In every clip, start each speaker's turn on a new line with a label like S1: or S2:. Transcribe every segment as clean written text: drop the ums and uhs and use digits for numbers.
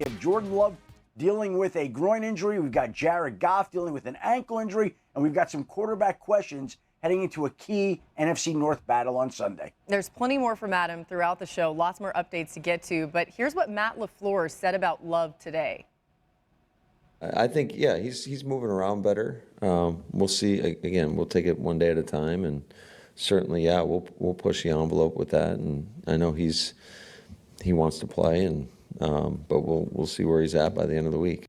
S1: We have Jordan Love dealing with a groin injury. We've got Jared Goff dealing with an ankle injury. And we've got some quarterback questions heading into a key NFC North battle on Sunday.
S2: There's plenty more from Adam throughout the show. Lots more updates to get to. But here's what Matt LaFleur said about Love today.
S3: I think, yeah, he's moving around better. We'll see. Again, we'll take it one day at a time, and certainly, yeah, we'll push the envelope with that. And I know he wants to play, and but we'll see where he's at by the end of the week.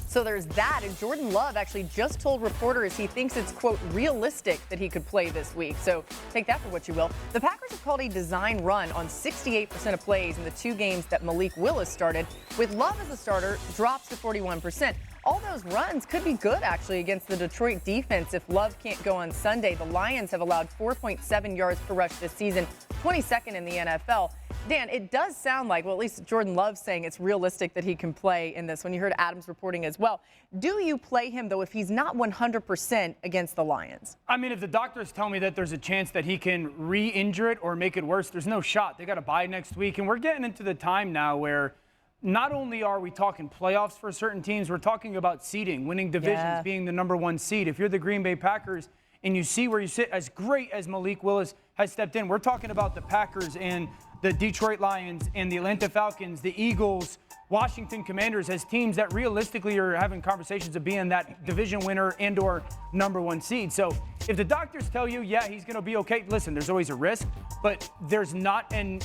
S2: So there's that, and Jordan Love actually just told reporters he thinks it's, quote, realistic that he could play this week. So take that for what you will. The Packers have called a design run on 68% of plays in the 2 games that Malik Willis started, with Love as a starter drops to 41%. All those runs could be good, actually, against the Detroit defense if Love can't go on Sunday. The Lions have allowed 4.7 yards per rush this season, 22nd in the NFL. Dan, it does sound like, well, at least Jordan Love's saying it's realistic that he can play in this when you heard Adams reporting as well. Do you play him, though, if he's not 100% against the Lions?
S4: I mean, if the doctors tell me that there's a chance that he can re-injure it or make it worse, there's no shot. They got to bye next week. And we're getting into the time now where not only are we talking playoffs for certain teams, we're talking about seeding, winning divisions, being the number 1 seed. If you're the Green Bay Packers and you see where you sit, as great as Malik Willis has stepped in, we're talking about the Packers and the Detroit Lions and the Atlanta Falcons, the Eagles, Washington Commanders as teams that realistically are having conversations of being that division winner and or number 1 seed. So if the doctors tell you, yeah, he's going to be okay, listen, there's always a risk, but there's not an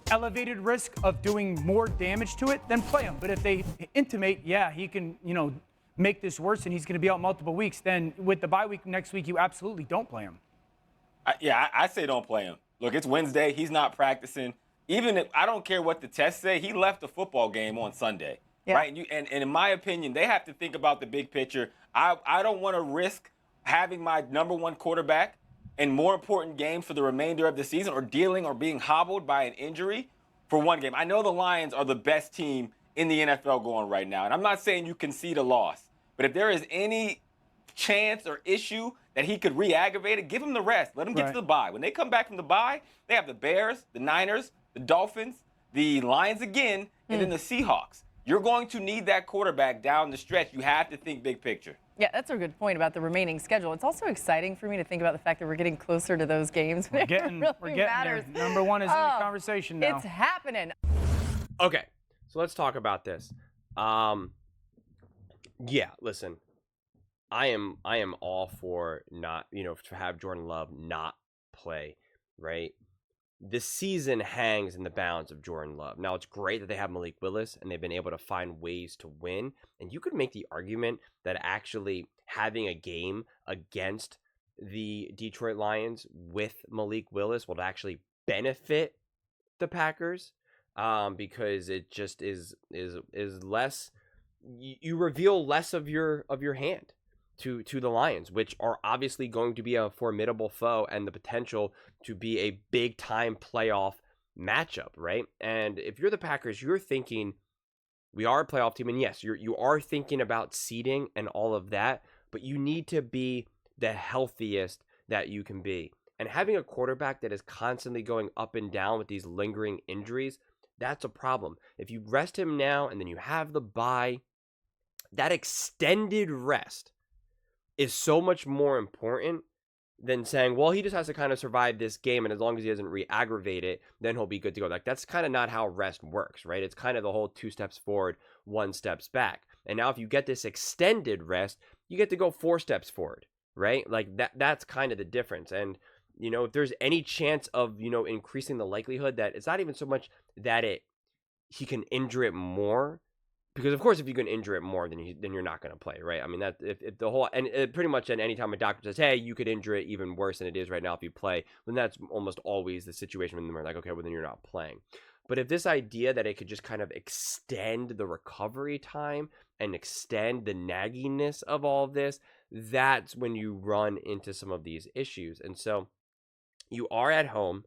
S4: elevated risk of doing more damage to it, then play him. But if they intimate, yeah, he can, make this worse and he's going to be out multiple weeks, then with the bye week next week, you absolutely don't play him.
S5: I say don't play him. Look, it's Wednesday. He's not practicing. Even if I don't care what the tests say, he left the football game on Sunday, right? And in my opinion, they have to think about the big picture. I don't want to risk having my number 1 quarterback in more important games for the remainder of the season or dealing or being hobbled by an injury for 1 game. I know the Lions are the best team in the NFL going right now, and I'm not saying you concede a loss, but if there is any chance or issue that he could re-aggravate it, give him the rest. Let him get to the bye. When they come back from the bye, they have the Bears, the Niners, the Dolphins, the Lions again, and then the Seahawks. You're going to need that quarterback down the stretch. You have to think big picture.
S2: Yeah, that's a good point about the remaining schedule. It's also exciting for me to think about the fact that we're getting closer to those games.
S4: We're getting there. Number 1 is in the conversation now.
S2: It's happening.
S6: Okay, so let's talk about this. Yeah, listen. I am all for not, to have Jordan Love not play, right? The season hangs in the balance of Jordan Love. Now, it's great that they have Malik Willis and they've been able to find ways to win. And you could make the argument that actually having a game against the Detroit Lions with Malik Willis will actually benefit the Packers because it just is less. You reveal less of your hand to the Lions, which are obviously going to be a formidable foe and the potential to be a big-time playoff matchup, right? And if you're the Packers, you're thinking, we are a playoff team, and yes, you are thinking about seeding and all of that, but you need to be the healthiest that you can be. And having a quarterback that is constantly going up and down with these lingering injuries, that's a problem. If you rest him now and then you have the bye, that extended rest is so much more important than saying, well, he just has to kind of survive this game, and as long as he doesn't re-aggravate it, then he'll be good to go. Like, that's kind of not how rest works, right? It's kind of the whole 2 steps forward, 1 steps back. And now if you get this extended rest, you get to go 4 steps forward, right? Like, that's kind of the difference. And, if there's any chance of, increasing the likelihood that it's not even so much that he can injure it more, because of course, if you can injure it more, then you're not going to play, right? I mean, that if the whole, and pretty much at any time a doctor says, hey, you could injure it even worse than it is right now if you play, then that's almost always the situation when they're like, okay, well then you're not playing. But if this idea that it could just kind of extend the recovery time and extend the nagginess of all of this, that's when you run into some of these issues. And so you are at home.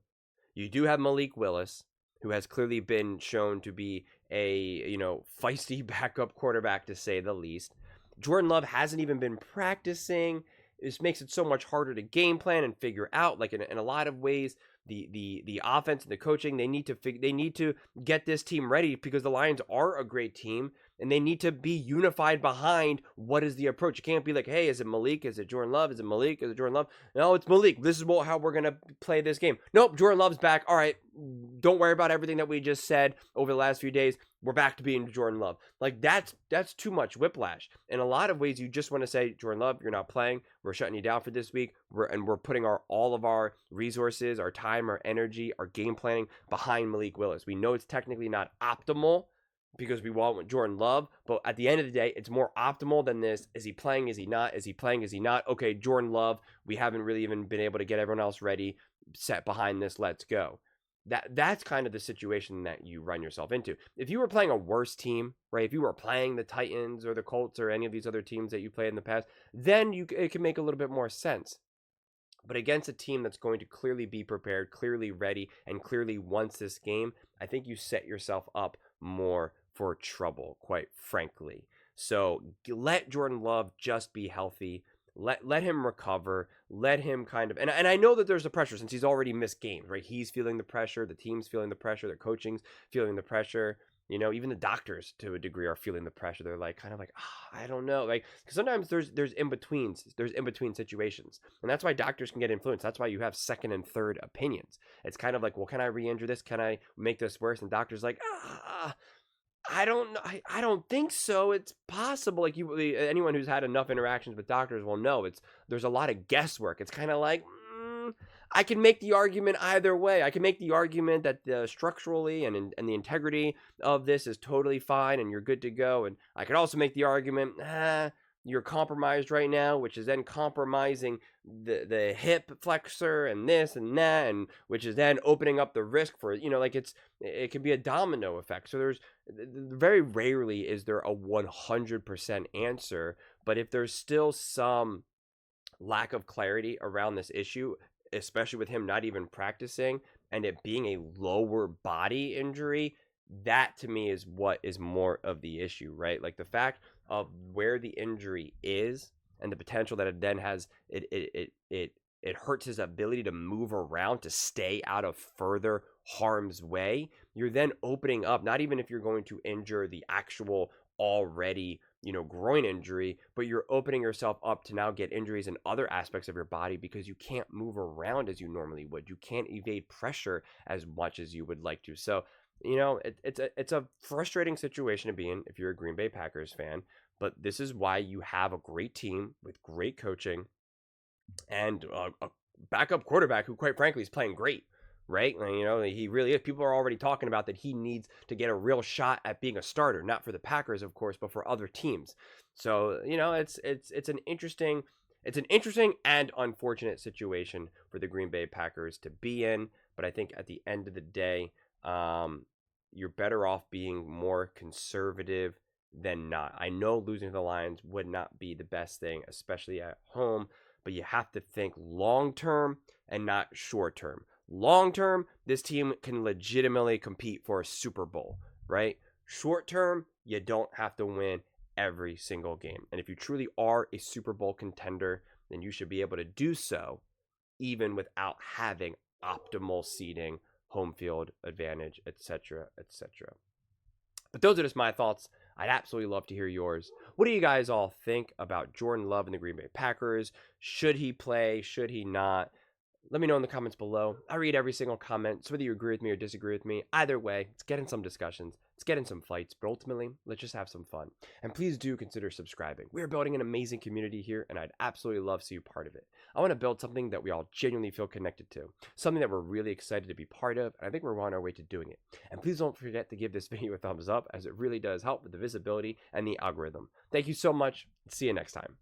S6: You do have Malik Willis, who has clearly been shown to be a, feisty backup quarterback, to say the least. Jordan Love hasn't even been practicing. This makes it so much harder to game plan and figure out. Like, in a lot of ways, the offense and the coaching, they need to get this team ready, because the Lions are a great team, and they need to be unified behind what is the approach. You can't be like, hey, is it Malik? Is it Jordan Love? Is it Malik? Is it Jordan Love? No, it's Malik. This is how we're going to play this game. Nope, Jordan Love's back. All right, don't worry about everything that we just said over the last few days. We're back to being Jordan Love. Like, that's too much whiplash. In a lot of ways, you just want to say, Jordan Love, you're not playing. We're shutting you down for this week. We're putting all of our resources, our time, our energy, our game planning behind Malik Willis. We know it's technically not optimal, because we want Jordan Love, but at the end of the day, it's more optimal than this. Is he playing? Is he not? Is he playing? Is he not? Okay, Jordan Love, we haven't really even been able to get everyone else ready, set behind this, let's go. That's kind of the situation that you run yourself into. If you were playing a worse team, right? If you were playing the Titans or the Colts or any of these other teams that you played in the past, then it can make a little bit more sense. But against a team that's going to clearly be prepared, clearly ready, and clearly wants this game, I think you set yourself up more for trouble, quite frankly. So let Jordan Love just be healthy. Let him recover. Let him kind of, and I know that there's a pressure since he's already missed games, right? He's feeling the pressure. The team's feeling the pressure. Their coaching's feeling the pressure. You know, even the doctors to a degree are feeling the pressure. They're like, kind of like, I don't know. Like, because sometimes there's in-betweens. There's in-between situations. And that's why doctors can get influenced. That's why you have second and third opinions. It's kind of like, well, can I re-injure this? Can I make this worse? And doctors like, I don't know. I don't think so. It's possible. Like, anyone who's had enough interactions with doctors will know there's a lot of guesswork. It's kind of like, I can make the argument either way. I can make the argument that structurally and the integrity of this is totally fine and you're good to go. And I could also make the argument, you're compromised right now, which is then compromising the hip flexor and this and that, and which is then opening up the risk for, like it can be a domino effect. So there's very rarely is there a 100% answer, but if there's still some lack of clarity around this issue, especially with him not even practicing and it being a lower body injury, that to me is what is more of the issue, right? Like the fact of where the injury is and the potential that it then has, it hurts his ability to move around, to stay out of further harm's way. You're then opening up, not even if you're going to injure the actual already, groin injury, but you're opening yourself up to now get injuries in other aspects of your body because you can't move around as you normally would. You can't evade pressure as much as you would like to. So, it's a frustrating situation to be in if you're a Green Bay Packers fan, but this is why you have a great team with great coaching and a backup quarterback who, quite frankly, is playing great, right? And, he really is. People are already talking about that he needs to get a real shot at being a starter, not for the Packers, of course, but for other teams. So, it's an interesting and unfortunate situation for the Green Bay Packers to be in. But I think at the end of the day, you're better off being more conservative than not. I know losing to the Lions would not be the best thing, especially at home, but you have to think long-term and not short-term. Long-term, this team can legitimately compete for a Super Bowl, right? Short-term, you don't have to win every single game. And if you truly are a Super Bowl contender, then you should be able to do so even without having optimal seating, home field advantage, etc., etc. But those are just my thoughts. I'd absolutely love to hear yours. What do you guys all think about Jordan Love and the Green Bay Packers? Should he play? Should he not? Let me know in the comments below. I read every single comment, so whether you agree with me or disagree with me, either way, let's get in some discussions, let's get in some fights, but ultimately, let's just have some fun. And please do consider subscribing. We're building an amazing community here, and I'd absolutely love to see you part of it. I want to build something that we all genuinely feel connected to, something that we're really excited to be part of, and I think we're on our way to doing it. And please don't forget to give this video a thumbs up, as it really does help with the visibility and the algorithm. Thank you so much. See you next time.